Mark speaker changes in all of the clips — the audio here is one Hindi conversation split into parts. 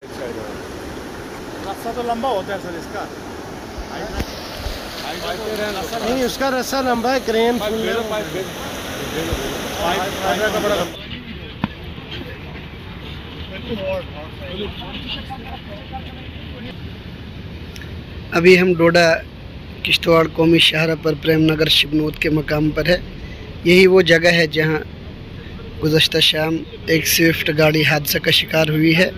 Speaker 1: रास्ता तो लंबा होता है सर इसका। नहीं, उसका रास्ता लंबा है, क्रेन
Speaker 2: अभी हम डोडा किश्तवाड़ कौमी शाहरा पर प्रेमनगर शिबनूत के मकाम पर है। यही वो जगह है जहां गुज़श्ता शाम एक स्विफ्ट गाड़ी हादसा का शिकार हुई है,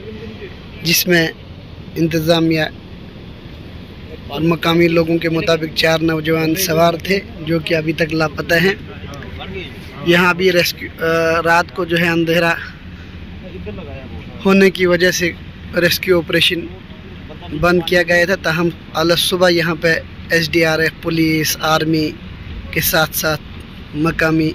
Speaker 2: जिसमें इंतज़ामिया और मकामी लोगों के मुताबिक 4 नौजवान सवार थे जो कि अभी तक लापता हैं। यहाँ भी रेस्क्यू रात को जो है अंधेरा होने की वजह से रेस्क्यू ऑपरेशन बंद किया गया था। ताहम अल सुबह यहाँ पे SDRF, पुलिस, आर्मी के साथ साथ मकामी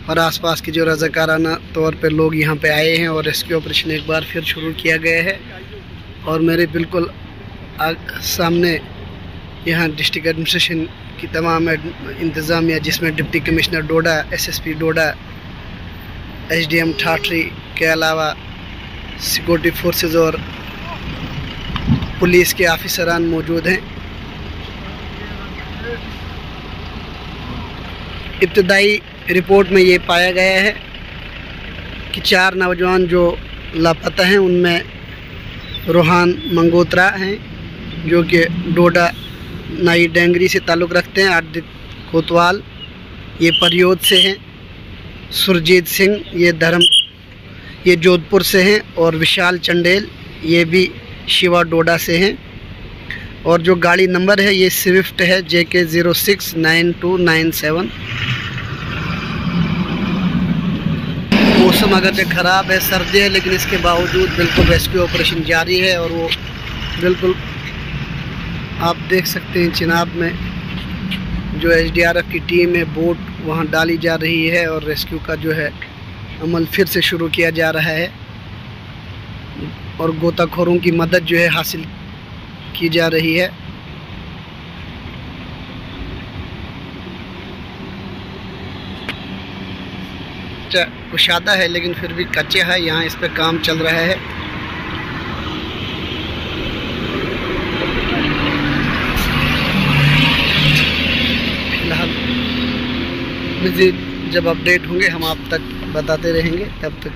Speaker 2: और आसपास के जो रज़ाकाराना तौर पे लोग यहाँ पे आए हैं और रेस्क्यू ऑपरेशन एक बार फिर शुरू किया गया है। और मेरे बिल्कुल सामने यहाँ डिस्ट्रिक्ट एडमिनिस्ट्रेशन की तमाम इंतज़ामिया, जिसमें डिप्टी कमिश्नर डोडा, SSP डोडा, SDM ठाठरी के अलावा सिक्योरिटी फोर्सेस और पुलिस के ऑफिसरान मौजूद हैं। इब्तदाई रिपोर्ट में ये पाया गया है कि 4 नौजवान जो लापता हैं उनमें रोहान मंगोत्रा हैं जो कि डोडा नाई डेंगरी से ताल्लुक़ रखते हैं। आदित्य कोतवाल ये परियोद से हैं। सुरजीत सिंह ये जोधपुर से हैं। और विशाल चंडेल ये भी शिवा डोडा से हैं। और जो गाड़ी नंबर है ये स्विफ्ट है JK 069297। मौसम अगर ख़राब है, सर्दी है, लेकिन इसके बावजूद बिल्कुल रेस्क्यू ऑपरेशन जारी है। और वो बिल्कुल आप देख सकते हैं चिनाब में जो SDRF की टीम है, बोट वहाँ डाली जा रही है और रेस्क्यू का जो है अमल फिर से शुरू किया जा रहा है और गोताखोरों की मदद जो है हासिल की जा रही है। कुशादा है लेकिन फिर भी कच्चे है, यहाँ इस पे काम चल रहा है। फिलहाल मज़ीद जब अपडेट होंगे हम आप तक बताते रहेंगे। तब तक